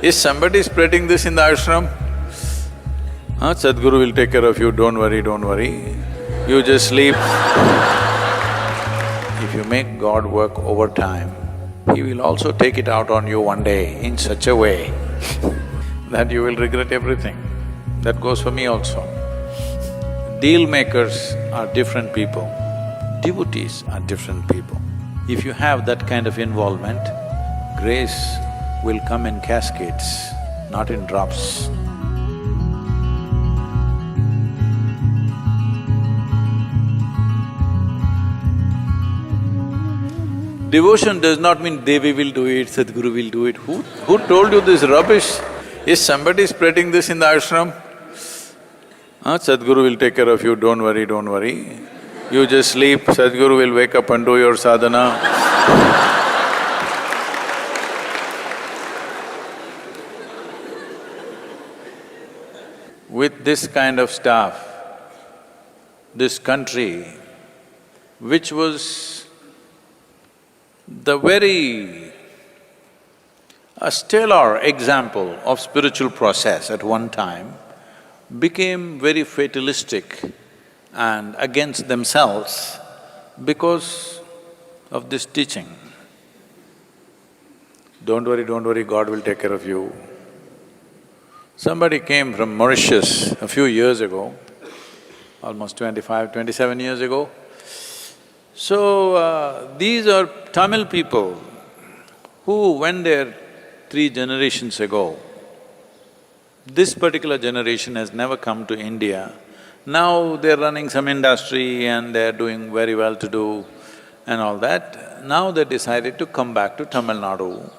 Is somebody spreading this in the ashram? Sadhguru will take care of you, don't worry, don't worry. You just sleep. If you make God work overtime, He will also take it out on you one day in such a way that you will regret everything. That goes for me also. Deal makers are different people, devotees are different people. If you have that kind of involvement, grace will come in cascades, not in drops. Devotion does not mean Devi will do it, Sadhguru will do it. Who told you this rubbish? Is somebody spreading this in the ashram? Sadhguru will take care of you, don't worry, don't worry. You just sleep, Sadhguru will wake up and do your sadhana. With this kind of stuff, this country, which was the very a stellar example of spiritual process at one time, became very fatalistic and against themselves because of this teaching. Don't worry, God will take care of you. Somebody came from Mauritius a few years ago, almost 27 years ago. So, these are Tamil people who went there 3 generations ago. This particular generation has never come to India. Now they're running some industry and they're doing very well to do and all that. Now they decided to come back to Tamil Nadu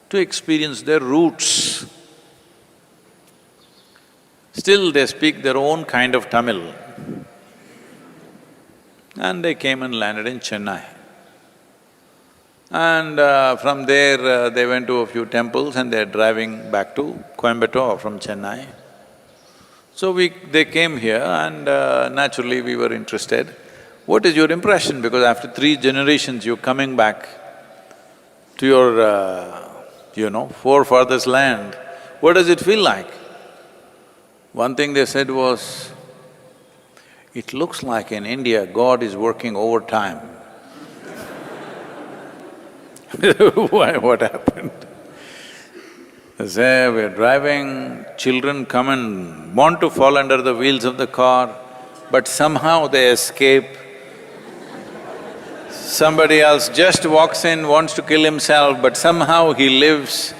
to experience their roots. Still they speak their own kind of Tamil. And they came and landed in Chennai. And from there, they went to a few temples and they're driving back to Coimbatore from Chennai. So they came here and naturally we were interested. What is your impression? Because after 3 generations, you're coming back to your, forefathers' land. What does it feel like? One thing they said was, it looks like in India, God is working overtime. Why, what happened? They say, we're driving, children come and want to fall under the wheels of the car, but somehow they escape. Somebody else just walks in, wants to kill himself, but somehow he lives.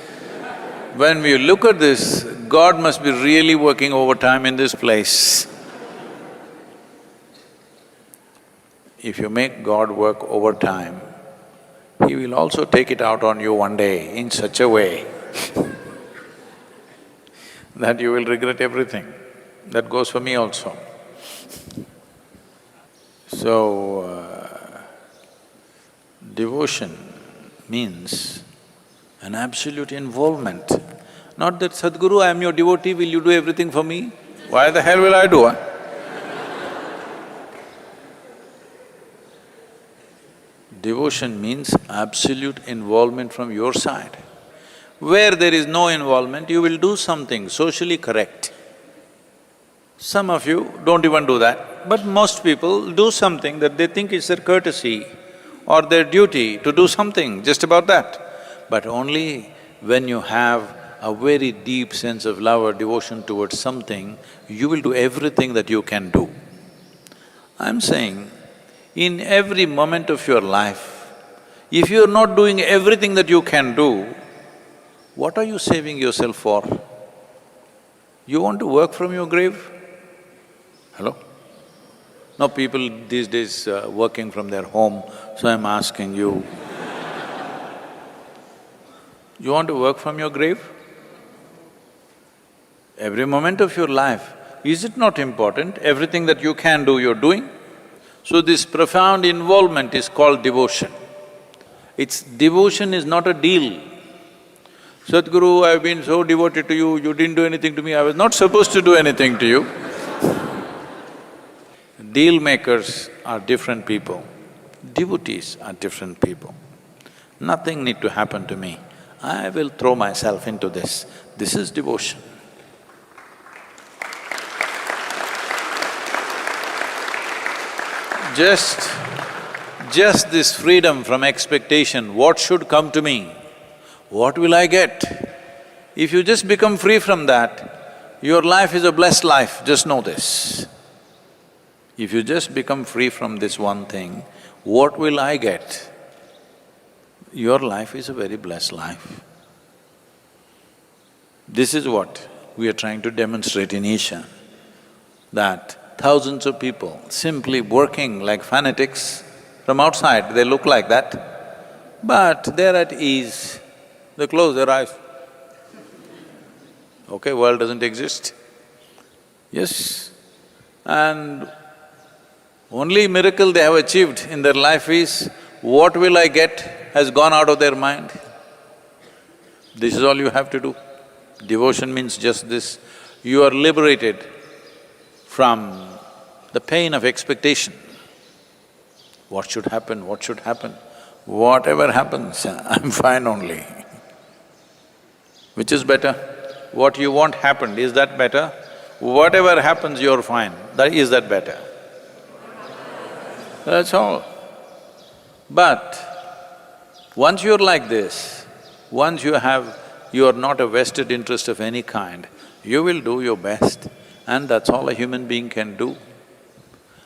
When we look at this, God must be really working overtime in this place. If you make God work overtime, He will also take it out on you one day in such a way that you will regret everything. That goes for me also. So, devotion means an absolute involvement. Not that, Sadhguru, I am your devotee, will you do everything for me? Why the hell will I do, Devotion means absolute involvement from your side. Where there is no involvement, you will do something socially correct. Some of you don't even do that, but most people do something that they think is their courtesy or their duty to do something, just about that. But only when you have a very deep sense of love or devotion towards something, you will do everything that you can do. I'm saying, in every moment of your life, if you're not doing everything that you can do, what are you saving yourself for? You want to work from your grave? Hello? Now people these days working from their home, so I'm asking you, you want to work from your grave? Every moment of your life, is it not important? Everything that you can do, you're doing? So this profound involvement is called devotion. Devotion is not a deal. Sadhguru, I've been so devoted to you, you didn't do anything to me, I was not supposed to do anything to you. Deal makers are different people, devotees are different people. Nothing need to happen to me, I will throw myself into this. This is devotion. Just this freedom from expectation, what should come to me? What will I get? If you just become free from that, your life is a blessed life, just know this. If you just become free from this one thing, what will I get? Your life is a very blessed life. This is what we are trying to demonstrate in Isha, that thousands of people simply working like fanatics, from outside they look like that, but they're at ease. They close their eyes. Okay, world doesn't exist. Yes, and only miracle they have achieved in their life is, what will I get has gone out of their mind. This is all you have to do. Devotion means just this. You are liberated from the pain of expectation. What should happen, what should happen? Whatever happens, I'm fine only. Which is better? What you want happened, is that better? Whatever happens, you're fine, is that better? That's all. But once you're like this, once you are not a vested interest of any kind, you will do your best, and that's all a human being can do.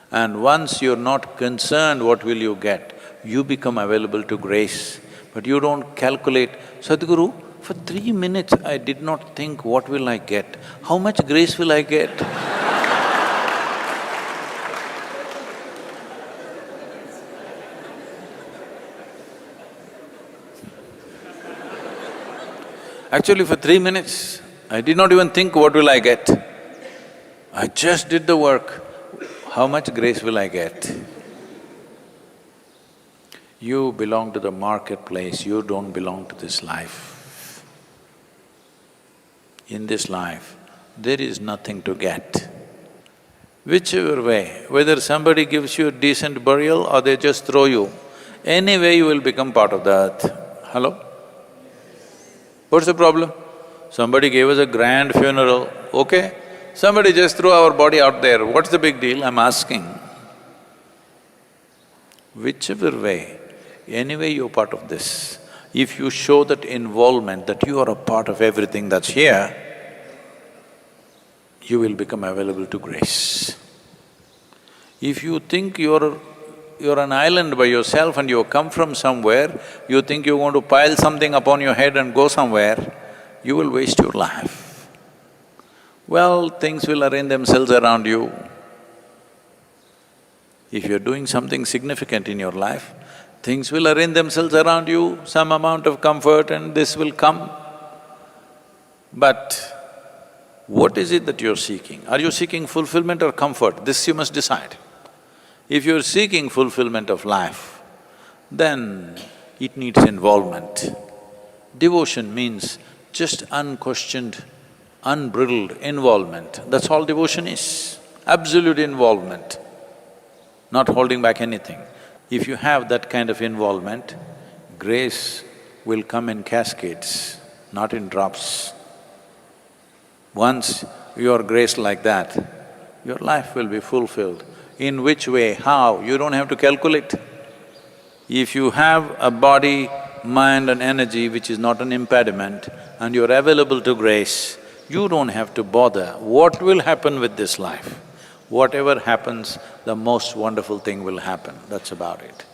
And once you're not concerned what will you get, you become available to grace. But you don't calculate, Sadhguru, for 3 minutes I did not think what will I get, how much grace will I get? Actually, for 3 minutes, I did not even think what will I get. I just did the work. How much grace will I get? You belong to the marketplace, you don't belong to this life. In this life, there is nothing to get. Whichever way, whether somebody gives you a decent burial or they just throw you, anyway you will become part of the earth. Hello? What's the problem? Somebody gave us a grand funeral, okay? Somebody just threw our body out there, what's the big deal? I'm asking. Whichever way, anyway you're part of this. If you show that involvement, that you are a part of everything that's here, you will become available to grace. If you think you're an island by yourself and you come from somewhere, you think you're going to pile something upon your head and go somewhere, you will waste your life. Well, things will arrange themselves around you. If you're doing something significant in your life, things will arrange themselves around you, some amount of comfort and this will come. But what is it that you're seeking? Are you seeking fulfillment or comfort? This you must decide. If you're seeking fulfillment of life, then it needs involvement. Devotion means just unquestioned, unbridled involvement, that's all devotion is. Absolute involvement, not holding back anything. If you have that kind of involvement, grace will come in cascades, not in drops. Once you are graced like that, your life will be fulfilled. In which way, how, you don't have to calculate. If you have a body, mind and energy which is not an impediment and you're available to grace, you don't have to bother what will happen with this life. Whatever happens, the most wonderful thing will happen, that's about it.